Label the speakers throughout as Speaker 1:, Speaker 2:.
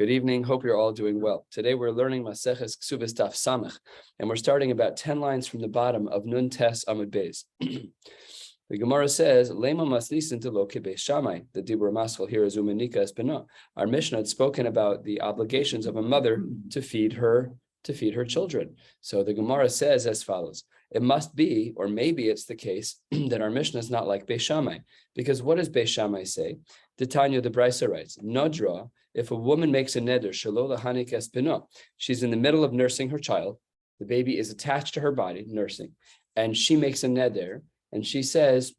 Speaker 1: Good evening. Hope you're all doing well. Today we're learning Maseches Kesubos Daf Samech, and we're starting about 10 lines from the bottom of Nun Tes Amud Beis. The Gemara says, "Lema maslisin to lo kibei shamai." The Dibur Maskal here is umenika es beno. Our Mishnah had spoken about the obligations of a mother to feed her children. So the Gemara says as follows: it must be, or maybe it's the case, that our Mishnah is not like Beis Shammai, because what does Beis Shammai say? The Tanya, the Brisa writes, Nodra, if a woman makes a neder, shelo lahanik es beno, she's in the middle of nursing her child, the baby is attached to her body, nursing, and she makes a neder, and she says,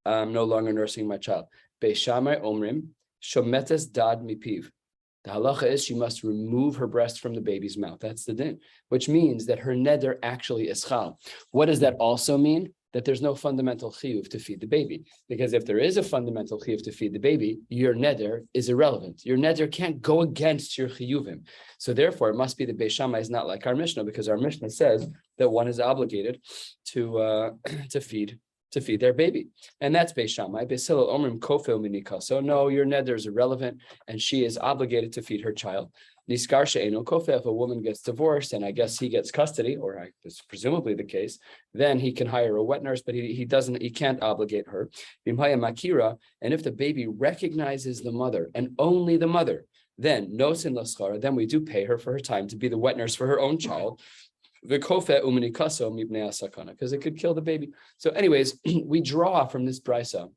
Speaker 1: I'm no longer nursing my child. Beis Shammai omrim, shometes dad mipiv. The halacha is she must remove her breast from the baby's mouth. That's the din, which means that her neder actually is chal. What does that also mean? That there's no fundamental chiyuv to feed the baby. Because if there is a fundamental chiyuv to feed the baby, your neder is irrelevant. Your neder can't go against your chiyuvim. So therefore, it must be that Beis Shammai is not like our Mishnah, because our Mishnah says that one is obligated to feed their baby. And that's Beis Shammai. Beis Hillel omrim kofel minika. So no, your neder is irrelevant, and she is obligated to feed her child. Niskar she'eno kofel, if a woman gets divorced, and I guess he gets custody, or it's presumably the case, then he can hire a wet nurse, but he can't obligate her. Bimhaya makira, and if the baby recognizes the mother, and only the mother, then no sin laschara, then we do pay her for her time to be the wet nurse for her own child. Because it could kill the baby. So anyways, we draw from this brisa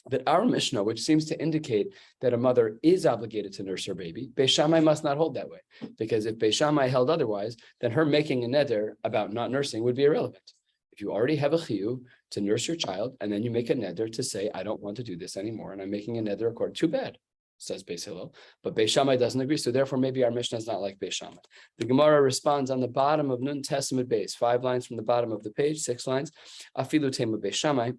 Speaker 1: that our Mishnah, which seems to indicate that a mother is obligated to nurse her baby, Beis Shammai must not hold that way. Because if Beis Shammai held otherwise, then her making a neder about not nursing would be irrelevant. If you already have a chiyuv to nurse your child, and then you make a neder to say, I don't want to do this anymore, and I'm making a neder according, too bad, says Beis Hillel, but Beis Shammai doesn't agree, so therefore maybe our Mishnah is not like Beis Shammai. The Gemara responds on the bottom of Nun Tes Amud Beis, 5 lines from the bottom of the page, 6 lines, Afilu tema Beis Shammai.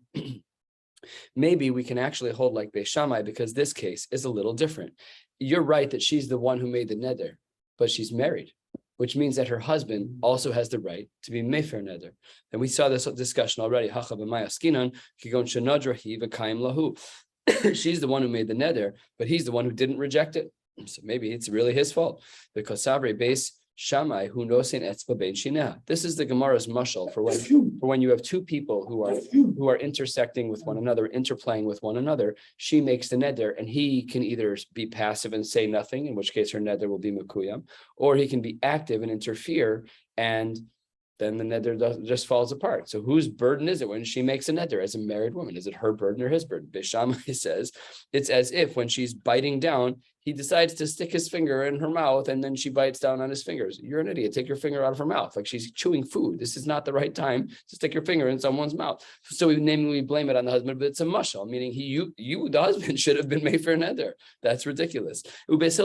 Speaker 1: Maybe we can actually hold like Beis Shammai, because this case is a little different. You're right that she's the one who made the neder, but she's married, which means that her husband also has the right to be mefer neder. And we saw this discussion already. She's the one who made the neder, but he's the one who didn't reject it. So maybe it's really his fault. Because Sabre Beis Shammai who nosin etzba bein shinah. This is the Gemara's mashal for when you have two people who are intersecting with one another, interplaying with one another. She makes the neder, and he can either be passive and say nothing, in which case her neder will be mekuyam, or he can be active and interfere, and then the neder just falls apart. So whose burden is it when she makes a neder as a married woman? Is it her burden or his burden? Beis Shammai says it's as if when she's biting down, he decides to stick his finger in her mouth, and then she bites down on his fingers. You're an idiot. Take your finger out of her mouth. Like she's chewing food. This is not the right time to stick your finger in someone's mouth. So we blame it on the husband, but it's a mashal, meaning you, the husband, should have been made for neder. That's ridiculous. She's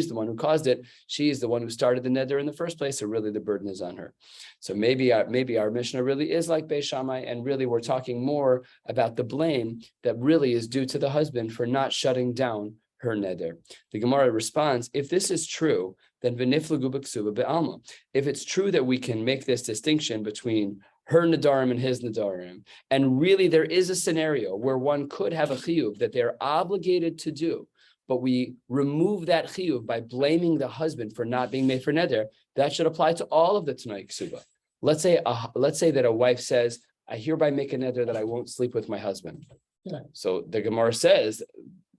Speaker 1: the one who caused it. She's the one who started the neder in the first place. So really the burden is on her. So maybe our Mishnah really is like Beis Shammai, and really we're talking more about the blame that really is due to the husband for not shutting down her neder. The Gemara responds, if this is true, then v'niflagu b'ksuba be'alma. If it's true that we can make this distinction between her nedarim and his nedarim, and really there is a scenario where one could have a chiyuv that they're obligated to do, but we remove that chiyuv by blaming the husband for not being made for neder, that should apply to all of the Tanai Ksuba. Let's say that a wife says, I hereby make a neder that I won't sleep with my husband. Yeah. So the Gemara says,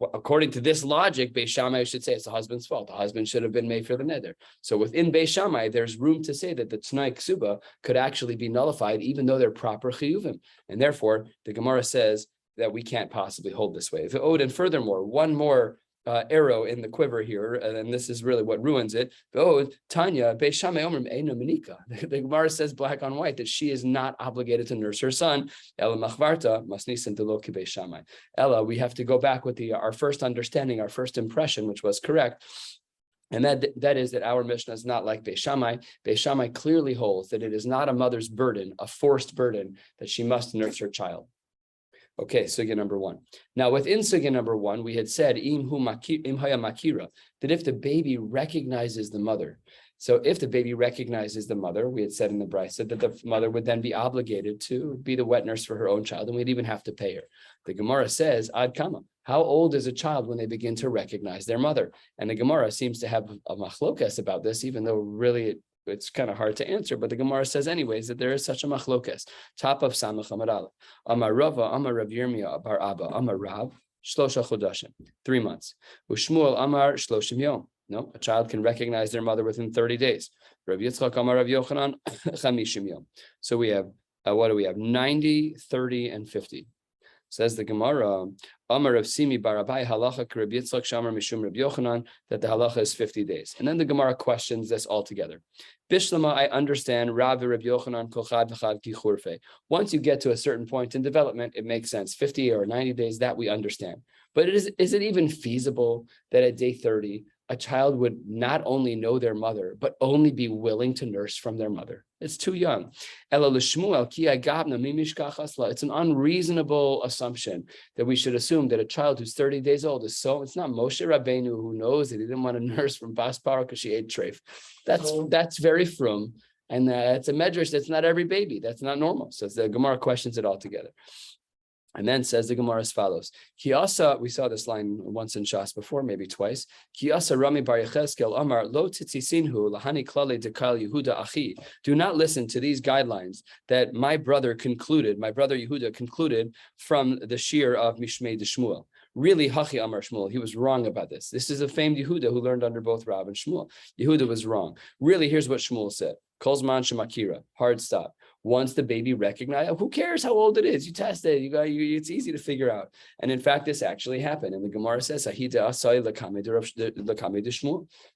Speaker 1: according to this logic, Beis Shammai should say it's the husband's fault. The husband should have been made for the neder. So within Beis Shammai, there's room to say that the Tanai Ksuba could actually be nullified, even though they're proper chiyuvim. And therefore, the Gemara says that we can't possibly hold this way. And furthermore, one more arrow in the quiver here, and this is really what ruins it. Tanya, Beis Shammai omrim eino menika. The Gemara says black on white that she is not obligated to nurse her son. Ela machvarta masnisin delo ki Beis Shammai. Ella, we have to go back with our first understanding, our first impression, which was correct. And that is that our Mishnah is not like Beis Shammai. Beis Shammai clearly holds that it is not a mother's burden, a forced burden, that she must nurse her child. Okay, sugya number 1. Now, within sugya number 1, we had said im haya makira, that if the baby recognizes the mother, So if the baby recognizes the mother, we had said in the brisa that the mother would then be obligated to be the wet nurse for her own child, and we'd even have to pay her. The Gemara says, Ad Kama, how old is a child when they begin to recognize their mother? And the Gemara seems to have a machlokas about this, even though really it's kind of hard to answer, but the Gemara says anyways that there is such a machlokas. Top of Samach Amar Aleph. Amar Rava, Amar Rav Yirmiyah Bar Abba, Amar Rav, Shlosha Chodashim, 3 months. Ushmuel Amar Shloshim Yom. No, a child can recognize their mother within 30 days. Rav Yitzchak Amar Rav Yochanan, Chamishim Yom. So we have, what do we have? 90, 30, and 50. Says the Gemara, Amar of Simi Barabai halacha Reb Yitzchak Shamar Mishum Reb Yochanan, that the halacha is 50 days. And then the Gemara questions this altogether. Bishlama, I understand Rav Reb Yochanan Kolchad V'chad Ki Churfe. Once you get to a certain point in development, it makes sense. 50 or 90 days, that we understand. But is it even feasible that at day 30, a child would not only know their mother, but only be willing to nurse from their mother? It's too young. It's an unreasonable assumption that we should assume that a child who's 30 days old is so. It's not Moshe Rabbeinu who knows that he didn't want to nurse from Bas Parah because she ate treif. That's very frum, and it's a medrash. That's not every baby. That's not normal. So the Gemara questions it all together. And then says the Gemara as follows. Kiasa, we saw this line once in Shas before, maybe twice. Kiasa Rami Bar Yecheskel Amar Lo Titzisinhu Lahani Klale Dekal Yehuda Achi. Do not listen to these guidelines that my brother Yehuda concluded from the shiur of Mishmei de Shmuel. Really, Hachi Amar Shmuel, he was wrong about this. This is a famed Yehuda who learned under both Rav and Shmuel. Yehuda was wrong. Really, here's what Shmuel said. Kolzman Shemakira, hard stop. Once the baby recognized, who cares how old it is? You test it. It's easy to figure out. And in fact, this actually happened. And the Gemara says,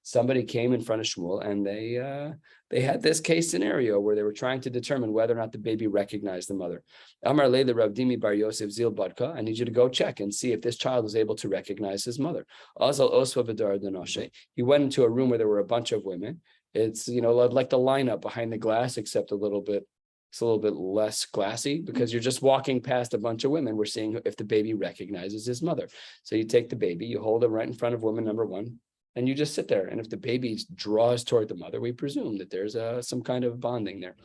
Speaker 1: somebody came in front of Shmuel, and they had this case scenario where they were trying to determine whether or not the baby recognized the mother. Amar Leila Rav Dimi Bar Yosef Zil Badka, I need you to go check and see if this child was able to recognize his mother. Azal Osva V'dar Danoshe. He went into a room where there were a bunch of women. It's like the lineup behind the glass, except it's a little bit less glassy because you're just walking past a bunch of women. We're seeing if the baby recognizes his mother. So you take the baby, you hold him right in front of woman number one, and you just sit there. And if the baby draws toward the mother, we presume that there's some kind of bonding there.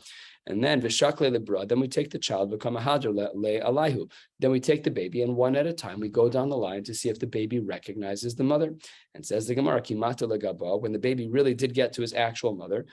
Speaker 1: And then v'shakle lebra, then we take the child, become a hadr le alayhu. Then we take the baby, and one at a time we go down the line to see if the baby recognizes the mother. And says the Gemara, kimata legaba, when the baby really did get to his actual mother,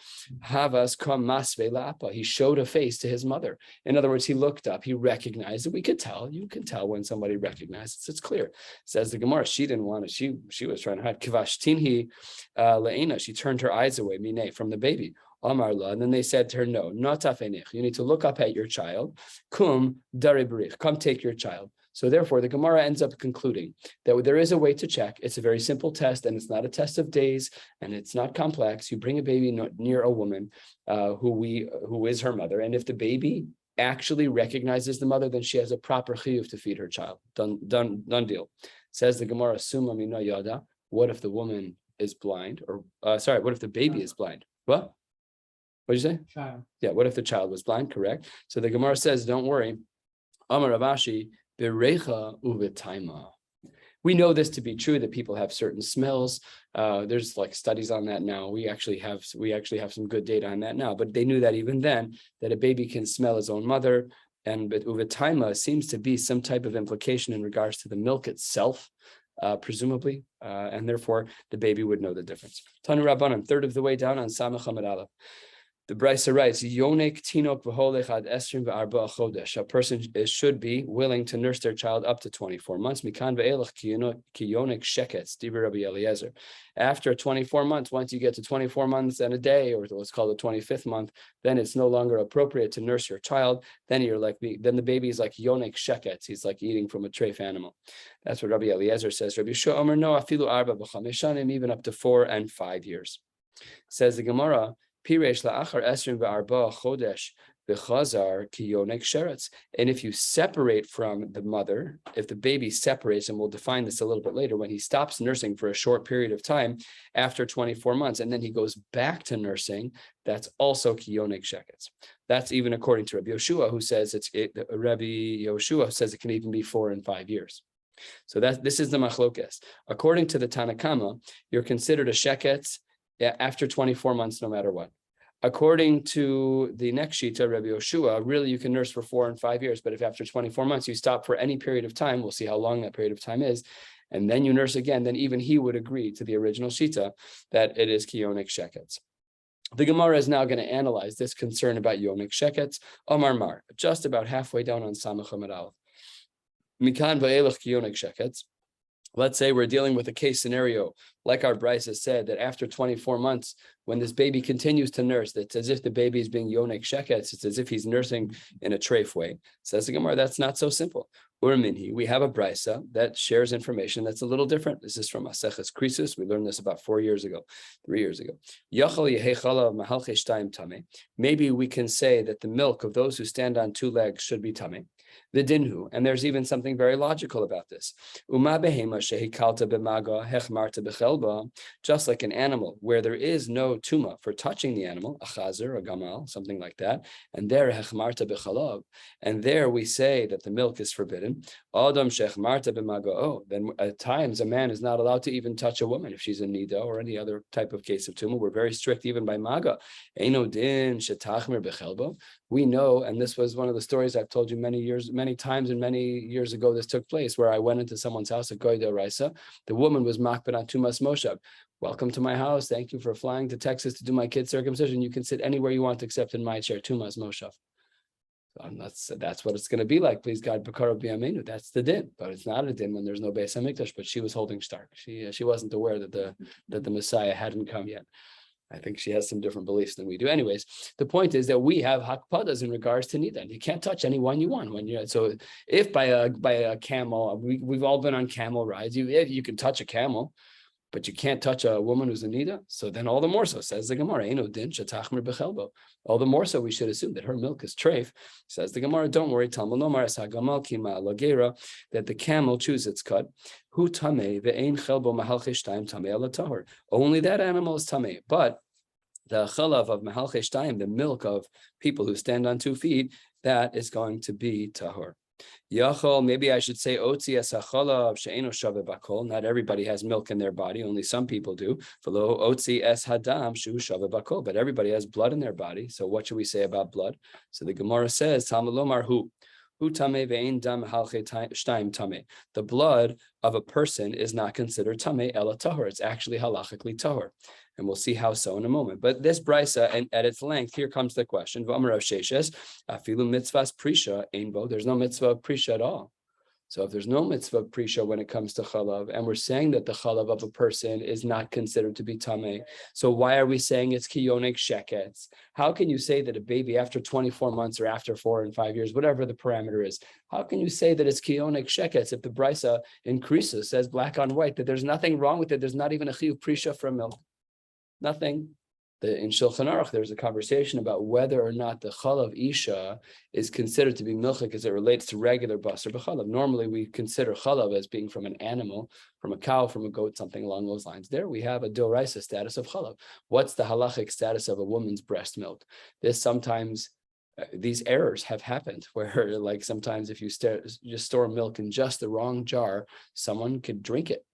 Speaker 1: havas kam masve lapa, he showed a face to his mother. In other words, he looked up, he recognized it. We could tell, you can tell when somebody recognizes it's clear. Says the Gemara, she didn't want it. She was trying to hide. Kivashtinhi leina, she turned her eyes away, mine, from the baby. Amarla, and then they said to her, no, not afenich. You need to look up at your child. Kum daribrich, come take your child. So therefore, the Gemara ends up concluding that there is a way to check. It's a very simple test, and it's not a test of days, and it's not complex. You bring a baby near a woman who is her mother, and if the baby actually recognizes the mother, then she has a proper chiyuv to feed her child. Done deal. Says the Gemara, summa mina yada. What if the woman is blind? Or what if the baby is blind? What? What did you say? Child. Yeah, what if the child was blind? Correct. So the Gemara says, don't worry. Amar Ravashi, berecha uvetaima. We know this to be true, that people have certain smells. There's like studies on that now. We actually have some good data on that now, but they knew that even then, that a baby can smell his own mother. And but uvetaima seems to be some type of implication in regards to the milk itself. Presumably, and therefore the baby would know the difference. Tanu Rabbanan, third of the way down on Samach Amud Aleph. The Brisa writes, Yonek tinok v'holech ad esrim v'arba chodesh. A person should be willing to nurse their child up to 24 months. Mikan ve'elech ki yonek sheketz, Dibur Rabbi Eliezer. After 24 months, once you get to 24 months and a day, or what's called the 25th month, then it's no longer appropriate to nurse your child. Then then the baby is like yonek sheketz. He's like eating from a treif animal. That's what Rabbi Eliezer says. Rabbi Yeshua Omer no afilu arba b'chameshanim, even up to 4 and 5 years. Says the Gemara, Piresh la'achar esrim ve'arba chodesh v'chazar ki yonek sheretz. And if you separate from the mother, if the baby separates, and we'll define this a little bit later, when he stops nursing for a short period of time after 24 months, and then he goes back to nursing, that's also ki yonek sheretz. That's even according to Rabbi Yoshua, who says Rabbi Yoshua says it can even be 4 and 5 years. So this is the machlokes. According to the Tanakama, you're considered a sheketz after 24 months, no matter what. According to the next shita, Rabbi Yoshua, really you can nurse for 4 and 5 years, but if after 24 months you stop for any period of time, we'll see how long that period of time is, and then you nurse again, then even he would agree to the original shita that it is kiyonik sheketz. The Gemara is now going to analyze this concern about yonik sheketz. Omar Mar, just about halfway down on Samach Amud Aleph. Mikan va'elech kiyonik sheketz. Let's say we're dealing with a case scenario, like our Bryce has said, that after 24 months, when this baby continues to nurse, it's as if the baby is being yonik sheketz. It's as if he's nursing in a treif way. Says the Gemara, that's not so simple. Urminhi, we have a Brysa that shares information that's a little different. This is from Maseches Krisus. We learned this about 3 years ago. Maybe we can say that the milk of those who stand on 2 legs should be tameh. The dinhu, and there's even something very logical about this. Just like an animal where there is no tuma for touching the animal, a chazer, a gamal, something like that, and there hechmarta b'chalav, and there we say that the milk is forbidden. Adam shechmarta b'magao. Then at times a man is not allowed to even touch a woman if she's a nida or any other type of case of tuma. We're very strict even by maga. Eino din shetachmer b'chelbo. We know, and this was one of the stories I've told you many times and many years ago, this took place where I went into someone's house at Goyda Raisa. The woman was makbid on Tumas Moshav. Welcome to my house. Thank you for flying to Texas to do my kid's circumcision. You can sit anywhere you want except in my chair, Tumas Moshav. That's what it's going to be like. Please God, Bakara B'Yamenu. That's the din, but it's not a din when there's no Beis Hamikdash. But she was holding stark. She wasn't aware that the Messiah hadn't come yet. I think she has some different beliefs than we do. Anyways, the point is that we have hakpadas in regards to nida. You can't touch anyone you want when you're. So if by a camel, we've all been on camel rides. You can touch a camel, but you can't touch a woman who's a nida. So then all the more so, says the Gemara, Eino din shetachmer b'chelbo. All the more so we should assume that her milk is treif. Says the Gemara, don't worry, Talmud Nomar es hagamal kima lagera, that the camel chews its cud. Hu tameh ve'ein chelbo mahalche shtayim tameh ala tahor. Only that animal is tameh, but the chalav of mahalche shtayim, the milk of people who stand on 2 feet, that is going to be tahor. Yachol, maybe I should say otzi es hachalav she'eno shave bakol. Not everybody has milk in their body; only some people do. V'lo otzi es hadam shu shave bakol. But everybody has blood in their body. So what should we say about blood? So the Gemara says, Talmud Lomar hu. The blood of a person is not considered tameh ela tahor. It's actually halachically tahor, and we'll see how so in a moment. But this brisa, and at its length, here comes the question: V'amar Rav Sheshes, afilu mitzvahs prisha einbo. There's no mitzvah of prisha at all. So if there's no mitzvah of prisha when it comes to chalav, and we're saying that the chalav of a person is not considered to be tameh, so why are we saying it's kiyonik sheketz? How can you say that a baby after 24 months or after 4 and 5 years, whatever the parameter is, how can you say that it's kiyonik sheketz if the brisa increases, says black on white, that there's nothing wrong with it, there's not even a chiyuv prisha from milk? Nothing. In Shulchan Aruch, there's a conversation about whether or not the chalav isha is considered to be milchik as it relates to regular basar b'chalav. Normally, we consider chalav as being from an animal, from a cow, from a goat, something along those lines. There we have a doraisa status of chalav. What's the halachic status of a woman's breast milk? Sometimes these errors have happened where, like, sometimes if you just store milk in just the wrong jar, someone could drink it.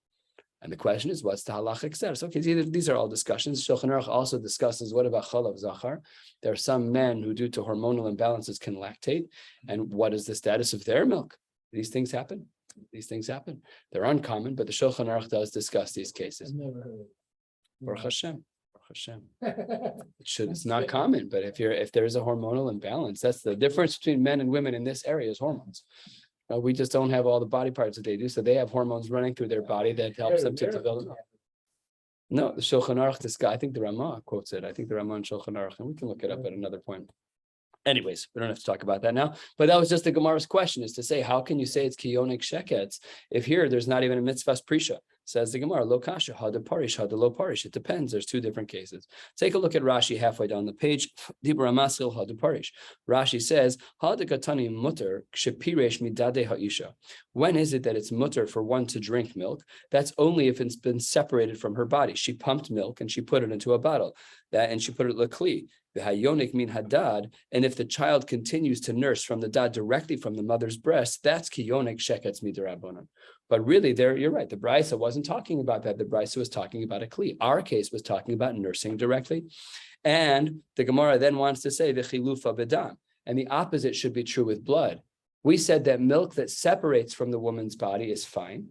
Speaker 1: And the question is, what's the halachic status? Okay, these are all discussions. Shulchan Aruch also discusses, what about chalav zachar? There are some men who, due to hormonal imbalances, can lactate. And what is the status of their milk? These things happen. They're uncommon, but the Shulchan Aruch does discuss these cases. I've never heard of it. Baruch Hashem. It's not common, but if there's a hormonal imbalance, that's the difference between men and women in this area is hormones. We just don't have all the body parts that they do, so they have hormones running through their body that helps them to develop. No, the Shulchan Aruch, this guy, I think the Ramah quotes it. I think the Ramah in Shulchan Aruch, and we can look it up at another point. Anyways, we don't have to talk about that now. But that was just the Gemara's question, is to say, how can you say it's kiyonik sheketz if here there's not even a mitzvahs prisha? Says the Gemara, lo kasha, hada parish, hada lo parish. It depends. There's 2 different cases. Take a look at Rashi halfway down the page. Dibra maskil hada parish. Rashi says, hada katani mutter kshepiresh midade ha'isha. When is it that it's mutter for one to drink milk? That's only if it's been separated from her body. She pumped milk and she put it into a bottle. And she put it l'kli. The hayonik min hadad, and if the child continues to nurse from the dad directly from the mother's breast, that's kiyonik sheketz midrabanan. But really, you're right. The Brisa wasn't talking about that. The Brisa was talking about a kli. Our case was talking about nursing directly. And the Gemara then wants to say the chilufa bedam. And the opposite should be true with blood. We said that milk that separates from the woman's body is fine.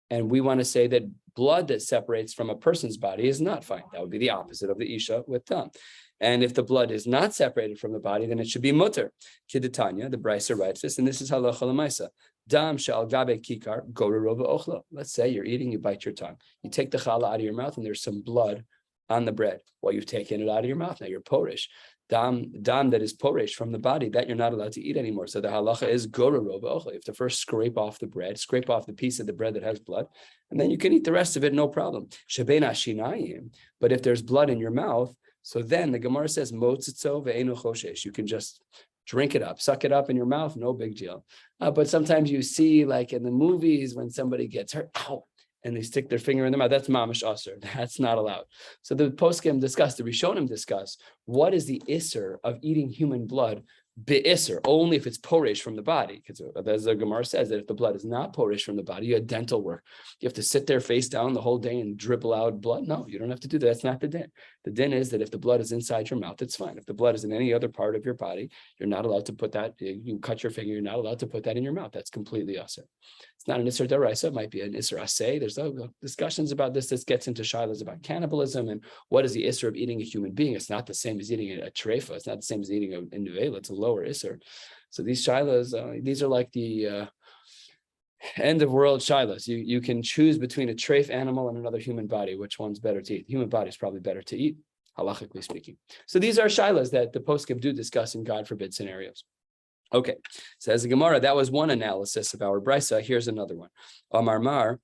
Speaker 1: And we want to say that blood that separates from a person's body is not fine. That would be the opposite of the Isha with dam. And if the blood is not separated from the body, then it should be mutter. Kiditanya, the Brisa writes this, and this is halacha l'maisa. Dam she'al gabe kikar gorerova ochla. Let's say you're eating, you bite your tongue. You take the challah out of your mouth, and there's some blood on the bread. Well, you've taken it out of your mouth. Now you're porish. Dam that is porish from the body, that you're not allowed to eat anymore. So the halacha is gorerova ochla. You have to first scrape off the bread, scrape off the piece of the bread that has blood, and then you can eat the rest of it, no problem. Shebena shinayim. But if there's blood in your mouth, so then the Gemara says, motzitzo ve'enu choshesh. You can just drink it up, suck it up in your mouth, no big deal. But sometimes you see, like in the movies, when somebody gets hurt, ow, and they stick their finger in their mouth, that's mamash aser. That's not allowed. So the poskim discuss, the Rishonim discuss, what is the iser of eating human blood? Be'isr, only if it's porish from the body, because as the Gemara says that if the blood is not porish from the body, you have dental work. You have to sit there face down the whole day and dribble out blood. No, you don't have to do that. That's not the din. The din is that if the blood is inside your mouth, it's fine. If the blood is in any other part of your body, you're not allowed to put that. You cut your finger, you're not allowed to put that in your mouth. That's completely asur. It's not an isser daraisa. It might be an isser asay. There's discussions about this. This gets into shilas about cannibalism and what is the isser of eating a human being. It's not the same as eating a treifa. It's not the same as eating a nuvela. It's a lower isser. So these shilas, these are like the end of world shilas. You can choose between a treif animal and another human body. Which one's better to eat? The human body is probably better to eat, halachically speaking. So these are shilas that the poskim do discuss in God forbid scenarios. Okay, says the Gemara, that was one analysis of our brisa. Here's another one. Amar Mar,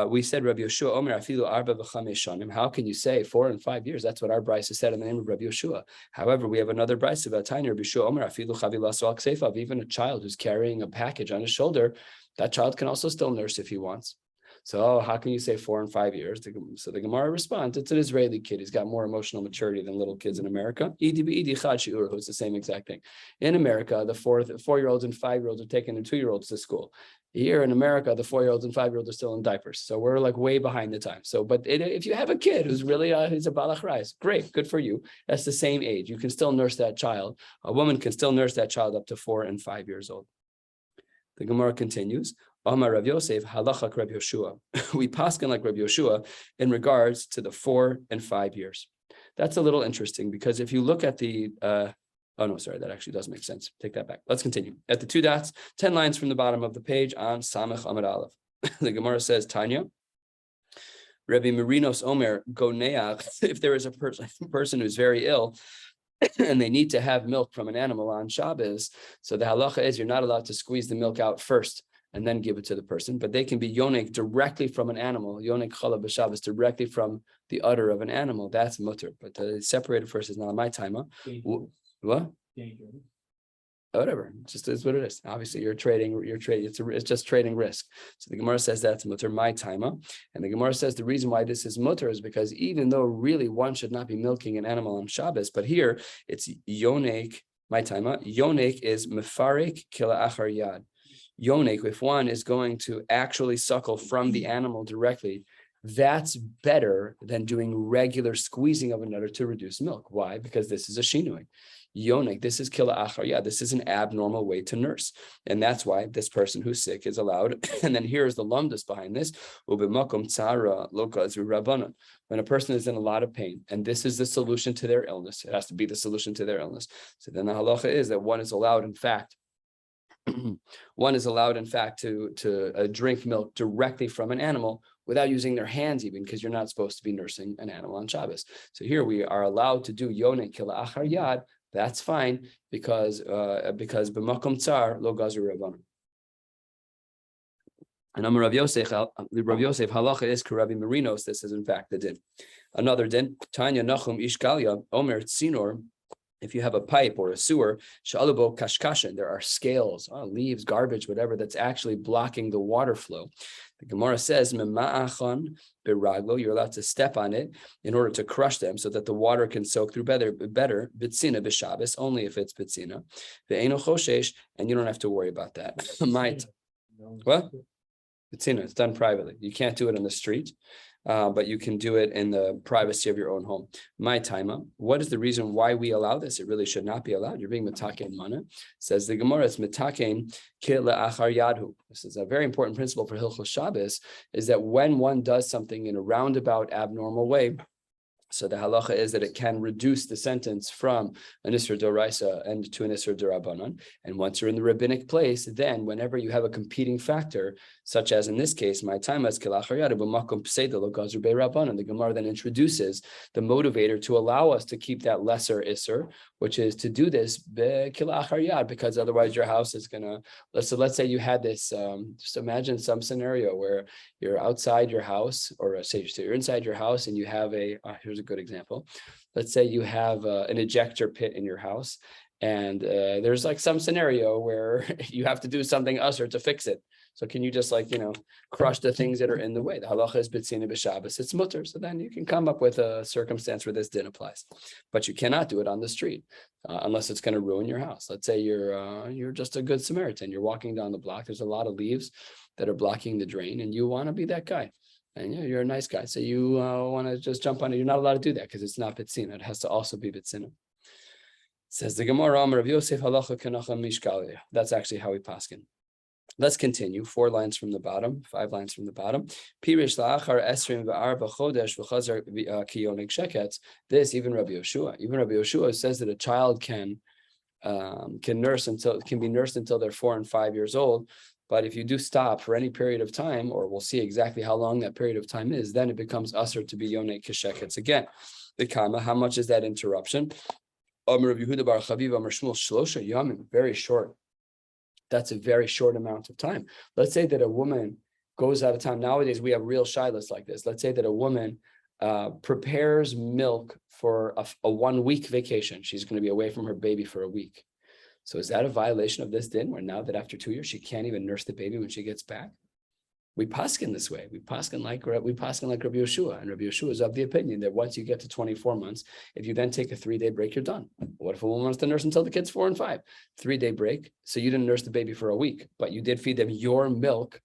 Speaker 1: we said Rabbi Yoshua Omer afilu arba v'chamesh shanim. How can you say 4 and 5 years? That's what our brisa said in the name of Rabbi Yoshua. However, we have another brisa about tiny Rabbi Yoshua Omer afilu chavilas al kseifav. Even a child who's carrying a package on his shoulder, that child can also still nurse if he wants. So how can you say 4 and 5 years? So the Gemara responds, it's an Israeli kid. He's got more emotional maturity than little kids in America. It's the same exact thing. In America, the 4-year-olds and 5-year-olds are taking their 2-year-olds to school. Here in America, the 4-year-olds and 5-year-olds are still in diapers. So we're like way behind the time. So, but if you have a kid who's really, he's a balach rais, great, good for you. That's the same age. You can still nurse that child. A woman can still nurse that child up to 4 and 5 years old. The Gemara continues. Amar Rav Yosef, halachak Rabbi Yoshua. We paskin like Rabbi Yoshua in regards to the 4 and 5 years. That's a little interesting because if you look at the, oh no, sorry, that actually does make sense. Take that back. Let's continue. At the 2 dots, 10 lines from the bottom of the page on Samech Amud Aleph. The Gemara says, Tanya, Rabbi Marinos Omer Goneach, if there is a person who's very ill, and they need to have milk from an animal on Shabbos, so the halacha is you're not allowed to squeeze the milk out first and then give it to the person, but they can be yonik directly from an animal, yonik chalab b'Shabbos, directly from the udder of an animal. That's mutter, but separated first is not my timer. What? Whatever, it just is what it is. Obviously, you're trading. It's just trading risk. So the Gemara says that's mutter my timer, and the Gemara says the reason why this is mutter is because even though really one should not be milking an animal on Shabbos, but here it's yonek my timer. Yonek is mefarek kila achar yad. Yonek, if one is going to actually suckle from the animal directly, that's better than doing regular squeezing of an udder to reduce milk. Why? Because this is a shinuing. Yonik, this is kila achar yad. This is an abnormal way to nurse. And that's why this person who's sick is allowed. And then here's the lumdus behind this. When a person is in a lot of pain, and this is the solution to their illness, it has to be the solution to their illness. So then the halacha is that one is allowed, in fact, to drink milk directly from an animal without using their hands even, because you're not supposed to be nursing an animal on Shabbos. So here we are allowed to do yonik kila achar yad. That's fine because b'makom tsar lo gazu rabbanon. And Amar Rav Yosef halacha is Rabbi Marinos. This is in fact the din. Another din. Tanya Nachum Ishgalia Omer Tzinor. If you have a pipe or a sewer, shalubo kashkashin, there are scales, leaves, garbage, whatever, that's actually blocking the water flow. The Gemara says, "Mema'achon biraglo," you're allowed to step on it in order to crush them so that the water can soak through better bitzina b'Shabbos, only if it's bitzina. Ve'eno choshesh, and you don't have to worry about that. What? It's done privately. You can't do it on the street, but you can do it in the privacy of your own home. My taima. What is the reason why we allow this? It really should not be allowed. You're being mitaken mana. Says the Gemara, it's mitaken ki le'achar yadhu. This is a very important principle for Hilchos Shabbos, is that when one does something in a roundabout, abnormal way, so the halacha is that it can reduce the sentence from an isur d'oraisa and to an isur d'rabanan. And once you're in the rabbinic place, then whenever you have a competing factor, such as in this case, my time as kilachar b'makom pseida lo gazur be'rabanan, the Gemara then introduces the motivator to allow us to keep that lesser isur, which is to do this kilachar yad, because otherwise your house is gonna. Let's say you had this. Just imagine some scenario where you're outside your house, or say you're inside your house and you have here's a good example. Let's say you have an ejector pit in your house, and there's like some scenario where you have to do something usher to fix it. So can you just crush the things that are in the way? The halacha is b'tzina b'Shabbos, it's mutter. So then you can come up with a circumstance where this din applies, but you cannot do it on the street unless it's going to ruin your house. Let's say you're just a good Samaritan. You're walking down the block. There's a lot of leaves that are blocking the drain, and you want to be that guy. And you're a nice guy, so you want to just jump on it. You're not allowed to do that because it's not b'tzina. It has to also be b'tzina. Says the Gemara, Amar Rav Yosef halacha k'nacha mishkalia. That's actually how we paskin. Let's continue. 4 lines from the bottom, 5 lines from the bottom. Pirish la'achar esrim v'arba chodesh v'chazar kiyonik sheketz. This, even Rabbi Yoshua says that a child can be nursed until they're 4 and 5 years old. But if you do stop for any period of time, or we'll see exactly how long that period of time is, then it becomes usher to be yonek kesheketz again. The kama, how much is that interruption? Very short. That's a very short amount of time. Let's say that a woman goes out of time. Nowadays, we have real shilas like this. Let's say that a woman prepares milk for a 1-week vacation. She's going to be away from her baby for a week. So is that a violation of this din, where now that after 2 years, she can't even nurse the baby when she gets back? We paskin this way. We paskin like Rabbi Yoshua, and Rabbi Yoshua is of the opinion that once you get to 24 months, if you then take a 3-day break, you're done. What if a woman wants to nurse until the kid's 4 and 5? 3-day break. So you didn't nurse the baby for a week, but you did feed them your milk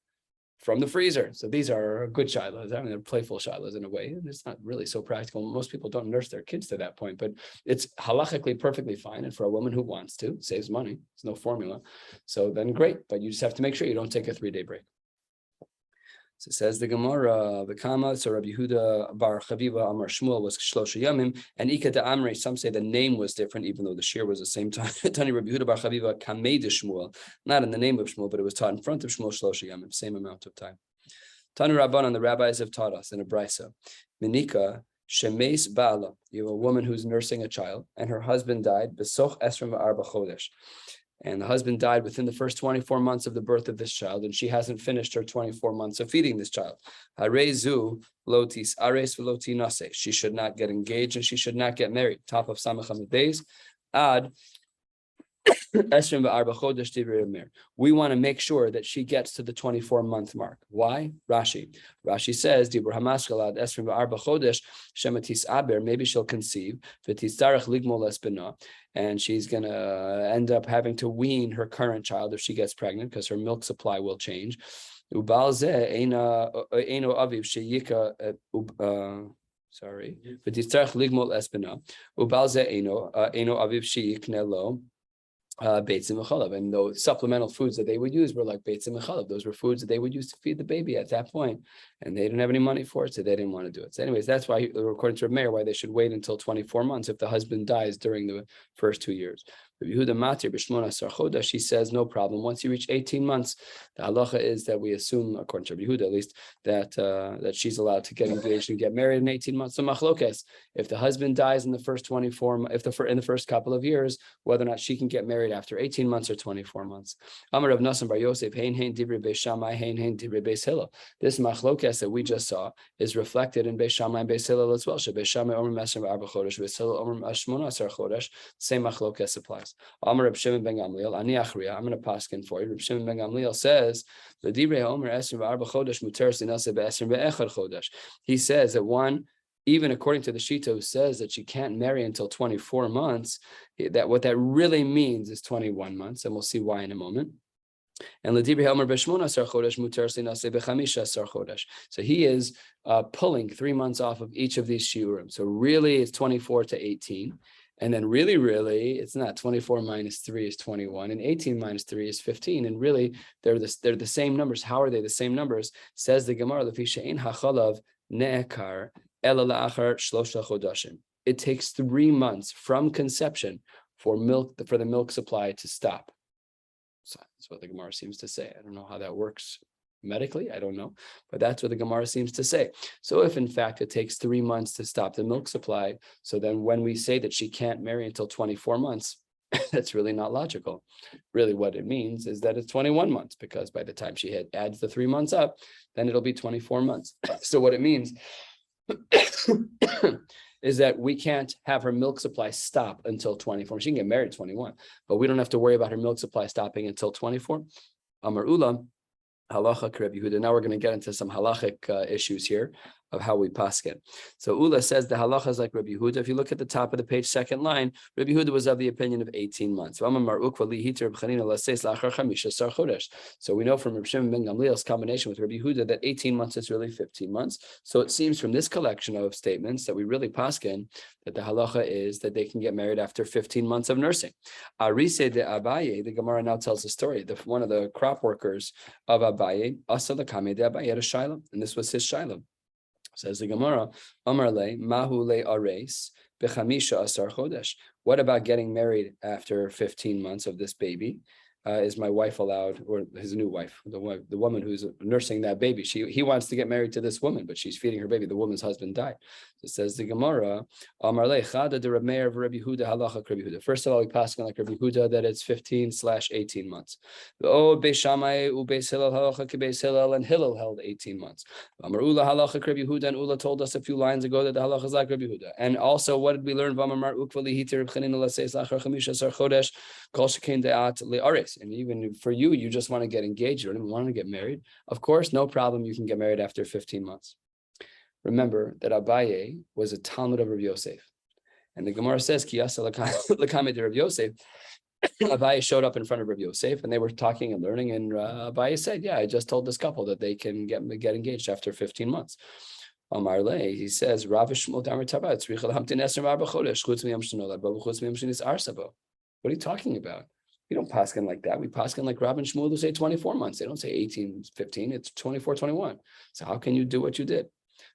Speaker 1: from the freezer. So these are good shilas. I mean, they're playful shilas in a way. And it's not really so practical. Most people don't nurse their kids to that point, but it's halachically perfectly fine. And for a woman who wants to, saves money. There's no formula. So then great, but you just have to make sure you don't take a 3-day break. So it says the Gemara, the Kama, so Rabbi Yehuda bar Chaviva Amar Shmuel was Shlosha Yamim, and Ika de Amrei, some say the name was different, even though the shiur was the same time. Tani Rabbi Yehuda bar Chaviva Kamei de Shmuel, not in the name of Shmuel, but it was taught in front of Shmuel Shlosha Yamim, same amount of time. Tani Rabbanan, the rabbis have taught us in a brisa, Minika Shemeis Bala, you have a woman who's nursing a child, and her husband died, Besoch Esrim v'Arba Chodesh. And the husband died within the first 24 months of the birth of this child, and she hasn't finished her 24 months of feeding this child. She should not get engaged and she should not get married. Top of Samach Hamid Beis. Ad. We want to make sure that she gets to the 24-month mark. Why? Rashi says, maybe she'll conceive, and she's going to end up having to wean her current child if she gets pregnant, because her milk supply will change. Beitzim v'chalav, and those supplemental foods that they would use were like beitzim v'chalav. Those were foods that they would use to feed the baby at that point, and they didn't have any money for it, so they didn't want to do it. So anyways, that's why, according to Reb Meir, why they should wait until 24 months if the husband dies during the first 2 years. Yehuda Matir b'shmona asar chodesh, she says no problem. Once you reach 18 months, the halacha is that we assume, according to Yehuda at least, that she's allowed to get engaged and get married in 18 months. So machlokes, if the husband dies in the first 24, in the first couple of years, whether or not she can get married after 18 months or 24 months. Amar Rav Nasan bar Yosef, hein divrei Beis Shammai, hein divrei Beis Hillel. This machlokes that we just saw is reflected in Beis Shammai and Beis Hillel as well. Beis Shammai omer mesrim v'arba chodesh, Beis Hillel omer shmona asar chodesh. Same machlokes applies. Amar Reb Shimon ben Gamliel, ani achriya, I'm going to paskin for you. Reb Shimon ben Gamliel says, the divrei omer esrim v'arba chodesh muter sinase be'esrim ve'echad chodesh. He says that one, even according to the Shita, who says that she can't marry until 24 months, that what that really means is 21 months, and we'll see why in a moment. And Ladibri Helmer Beshmona Sar Chodesh Mutar Sinase Bechamisha Sar Chodesh. So he is pulling 3 months off of each of these shiurim. So really it's 24 to 18. And then really, it's not 24 minus 3 is 21, and 18 minus 3 is 15. And really, they're the same numbers. How are they the same numbers? Says the Gemara, Lefi she'ein hachalav ne'ekar ela la'achar shlosha chodashim. It takes 3 months from conception for the milk supply to stop. So that's what the Gemara seems to say. I don't know how that works medically, I don't know, but that's what the Gemara seems to say. So if in fact it takes 3 months to stop the milk supply, so then when we say that she can't marry until 24 months, that's really not logical. Really what it means is that it's 21 months, because by the time she adds the 3 months up, then it'll be 24 months. So what it means is that we can't have her milk supply stop until 24. She can get married at 21, but we don't have to worry about her milk supply stopping until 24. Amar Ula, halacha Rabbi Yehuda. Now we're going to get into some halachic issues here of how we paskin. So Ula says the halacha is like Rabbi Yehuda. If you look at the top of the page, second line, Rabbi Yehuda was of the opinion of 18 months. So we know from Rabbi Shimon ben Gamliel's combination with Rabbi Yehuda that 18 months is really 15 months. So it seems from this collection of statements that we really paskin that the halacha is that they can get married after 15 months of nursing. Arise de Abaye, the Gemara now tells the story. One of the crop workers of Abaye, Asa Lakame de Abaye, had a shiloh, and this was his shiloh. Says the Gemara, Amar le Mahu le Ares Bechamisha Asar Chodesh. What about getting married after 15 months of this baby? Is my wife allowed, or his new wife, the woman who's nursing that baby? He wants to get married to this woman, but she's feeding her baby. The woman's husband died. It says the Gemara, Amar le Chada de Reb Meir of Rabbi Yehuda halacha Rabbi Yehuda. First of all, we pass on like Rabbi Yehuda that it's 15/18 months. Oh, Beis Shammai Beis Hillel halacha Beis Hillel, and Hillel held 18 months. Amar Ula halacha Rabbi Yehuda, and Ula told us a few lines ago that the halacha is like Rabbi Yehuda. And also, what did we learn? V'amar ukvali hitir b'chanin l'seis lachar chamisha sar chodesh kol shekein de'at le'ares. And even for you, you just want to get engaged, you don't even want to get married. Of course, no problem. You can get married after 15 months. Remember that Abaye was a Talmud of Rabbi Yosef. And the Gemara says, Ki yasa l'kamei de Rabbi Yosef. Abaye showed up in front of Rabbi Yosef, and they were talking and learning. And Abaye said, yeah, I just told this couple that they can get engaged after 15 months. Amar le, he says, Rav Shmuel Damar Tabat, tzricha l'hamtin esrei v'arba chodesh, chutz miyam shenolad bo, chutz miyam shenis arsabo. What are you talking about? We don't paskin like that. We paskin like Rav and Shmuel who say 24 months. They don't say 18, 15. It's 24, 21. So how can you do what you did?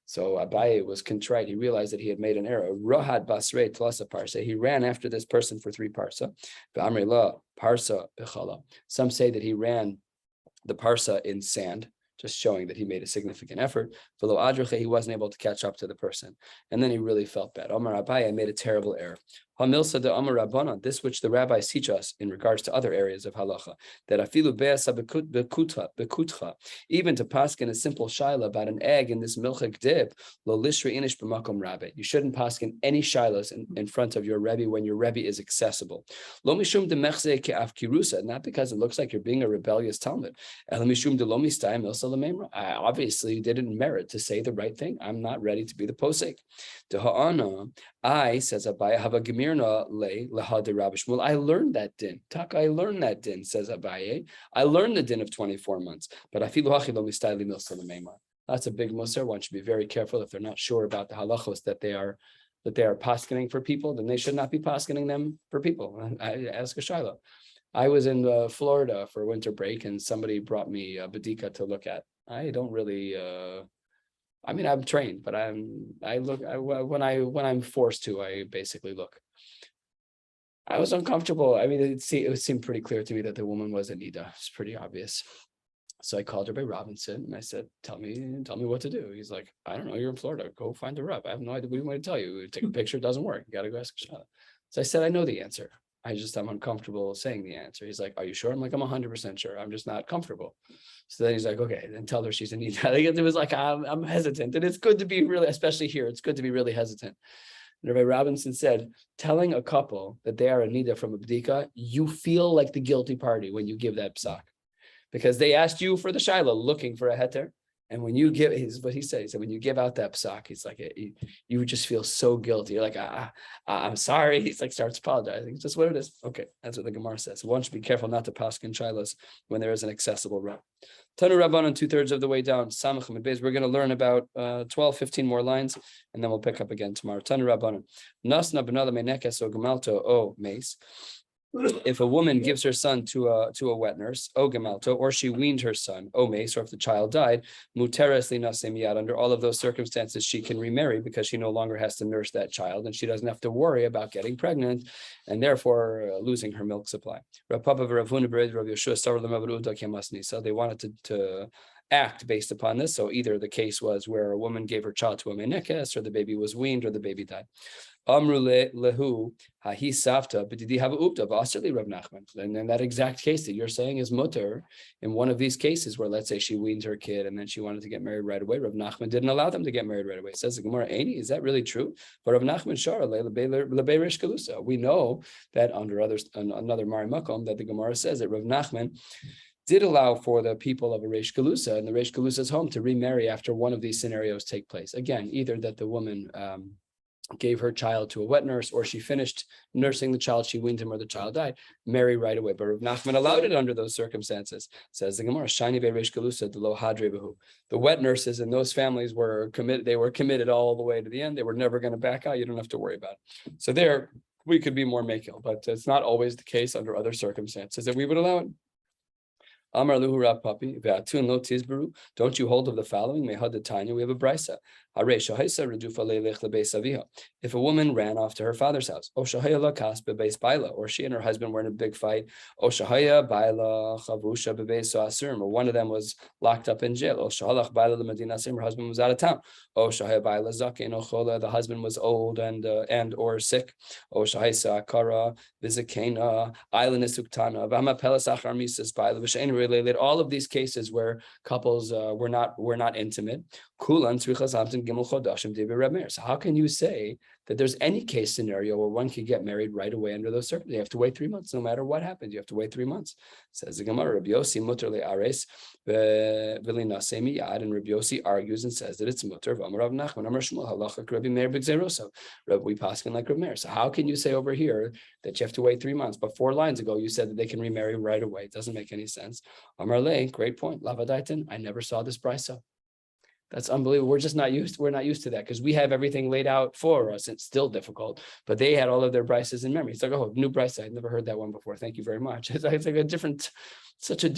Speaker 1: So Abaye was contrite. He realized that he had made an error. Rohad basrei tlasa parsa. He ran after this person for 3 parsa. V'amrei la parsa b'chala. Some say that he ran the parsa in sand, just showing that he made a significant effort. V'lo adreche, he wasn't able to catch up to the person. And then he really felt bad. Omar Abaye, I made a terrible error. Hamilsa de Amar Rabbanan, this which the rabbis teach us in regards to other areas of halacha, that afilu be'asa bekutcha, even to paskin a simple shaila about an egg in this milchik dip, lo lishri inish b'makom rabbe. You shouldn't paskin any shilas in front of your rebbe when your rebbe is accessible. Lo mishum de mechze ke'af kirusa, not because it looks like you're being a rebellious Talmud. El mishum de lo mistayim milsa lememra. I obviously didn't merit to say the right thing. I'm not ready to be the posek. De ha'ana, I, says Abaye, have a gemir. I learned that din. I learned that din, says Abaye. I learned the din of 24 months. But that's a big musar. One should be very careful if they're not sure about the halachos that they are paskening for people, then they should not be paskening them for people. I ask a shaila. I was in Florida for winter break, and somebody brought me a badika to look at. I don't really. I'm trained, but when I'm forced to, I basically look. I was uncomfortable. It seemed pretty clear to me that the woman was a nida. It's pretty obvious. So I called Rabbi Robinson and I said, tell me what to do. He's like, I don't know, you're in Florida. Go find a rub. I have no idea what you want to tell you. Take a picture, it doesn't work. You got to go ask Shana. So I said, I know the answer. I'm uncomfortable saying the answer. He's like, are you sure? I'm like, I'm 100% sure. I'm just not comfortable. So then he's like, okay, then tell her she's a nida. It was like, I'm hesitant. And it's good to be really, especially here, it's good to be really hesitant. Rabbi Robinson said, telling a couple that they are a nida from a bdika, you feel like the guilty party when you give that psak. Because they asked you for the shiloh looking for a heter, And when you give, what he said, when you give out that psak, it's like you would just feel so guilty. You're like, I'm sorry. He's like, starts apologizing. It's just what it is. Okay, that's what the Gemara says. One should be careful not to paskin shilas when there is an accessible route. Tanu Rabbanan, 2/3 of the way down. Samach Medbeis. We're going to learn about 12, 15 more lines, and then we'll pick up again tomorrow. Tanu Rabbanan. Nasna benala menekes o gemalto o mace. If a woman gives her son to a wet nurse, o gemalto, or she weaned her son, o mace, or if the child died, muteres linasem miyad. Under all of those circumstances, she can remarry because she no longer has to nurse that child, and she doesn't have to worry about getting pregnant, and therefore losing her milk supply. So they wanted to act based upon this. So either the case was where a woman gave her child to a menekes, or the baby was weaned, or the baby died. Amru lehu hahi savta, but did he have a upta v'asrli Rav Nachman? And in that exact case that you're saying is mutter, in one of these cases where let's say she weaned her kid and then she wanted to get married right away, Rav Nachman didn't allow them to get married right away. Says the Gemara, Eini, is that really true? But Rav Nachman shara lebeiresh kalusa. We know that under another Mari Makom that the Gemara says that Rav Nachman did allow for the people of a Reish Galusa and the Reish Galusa's home to remarry after one of these scenarios take place. Again, either that the woman gave her child to a wet nurse, or she finished nursing the child, she weaned him, or the child died, marry right away. But Rav Nachman allowed it under those circumstances. Says the Gemara, Shani Reish Galusa de lo hadre behu. The wet nurses in those families were committed. They were committed all the way to the end. They were never going to back out. You don't have to worry about it. So there, we could be more makil, but it's not always the case under other circumstances that we would allow it. Amar luhu Rav Papi, ve'atun lo tizberu. Don't you hold of the following? Mehad Tanya, we have a brisa. If a woman ran off to her father's house, or she and her husband were in a big fight, or one of them was locked up in jail, or her husband was out of town, the husband was old and or sick, all of these cases where couples were not intimate. So how can you say that there's any case scenario where one could get married right away under those circumstances? You have to wait 3 months, no matter what happens. You have to wait 3 months. Says the Gemara, Rabbi Yossi muter le'ares v'linaseh miyad, and Rabbi Yossi argues and says that it's muter. V'amar Rav Nachman, Amar Shmuel, halacha Rabbi Meir b'gzeiroso. We paskin like Rabbi Meir. So how can you say over here that you have to wait 3 months? But 4 lines ago you said that they can remarry right away. It doesn't make any sense. Amar Le, great point. Lavadaitin, I never saw this brisa. That's unbelievable. We're not used to that because we have everything laid out for us. It's still difficult, but they had all of their brises in memory. It's like, oh, new brisa. I'd never heard that one before. Thank you very much. It's like a different,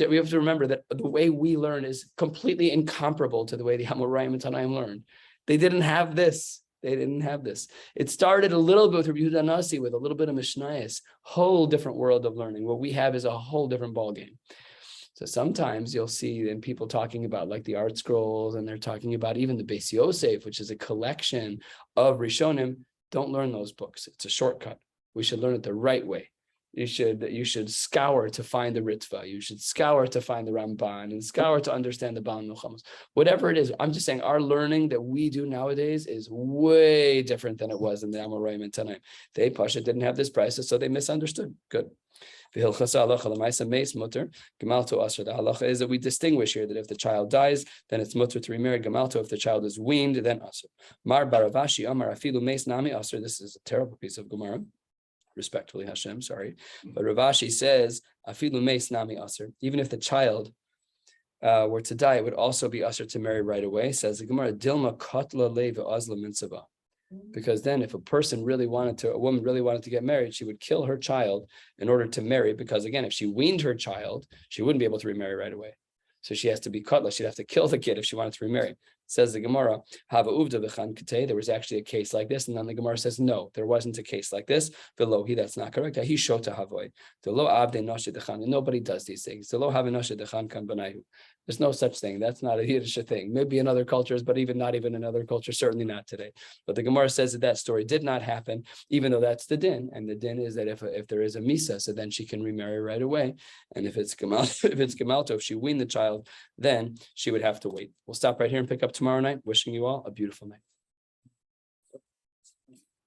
Speaker 1: we have to remember that the way we learn is completely incomparable to the way the Hamoraim and Tanaim learned. They didn't have this. It started a little bit with Rabbi Yehuda Nasi with a little bit of Mishnayos, whole different world of learning. What we have is a whole different ballgame. So sometimes you'll see then people talking about like the art scrolls, and they're talking about even the Beis Yosef, which is a collection of Rishonim. Don't learn those books. It's a shortcut. We should learn it the right way. You should scour to find the Ritva. You should scour to find the Ramban and scour to understand the Baal Milchamos. Whatever it is, I'm just saying our learning that we do nowadays is way different than it was in the Amoraim and Tanaim. They Pasha didn't have this price, so they misunderstood. Good. The halacha is that we distinguish here that if the child dies, then it's mutter to remarry. Gemalto, if the child is weaned, then asr. Mar baravashi amar afilu meis nami asr. This is a terrible piece of Gemara. Respectfully, Hashem, sorry. But Ravashi says, afilu meis nami asr. Even if the child were to die, it would also be asr to marry right away. Says the Gemara, Dilma katla leva azla mitzvah. Because then if a woman really wanted to get married, she would kill her child in order to marry, because again, if she weaned her child, she wouldn't be able to remarry right away. So she has to be katla. She'd have to kill the kid if she wanted to remarry. Says the Gemara, Hava uvda v'chan kate. There was actually a case like this, and then the Gemara says, no, there wasn't a case like this. Velohi, that's not correct. He shota havoy. Lo avde noshe dechan. Nobody does these things. Lo have noshe dechan kan banayu. There's no such thing. That's not a Yiddish thing. Maybe in other cultures, but not even in other cultures, certainly not today. But the Gemara says that story did not happen, even though that's the din. And the din is that if there is a misa, so then she can remarry right away. And if it's gemalto, if she weaned the child, then she would have to wait. We'll stop right here and pick up tomorrow night. Wishing you all a beautiful night.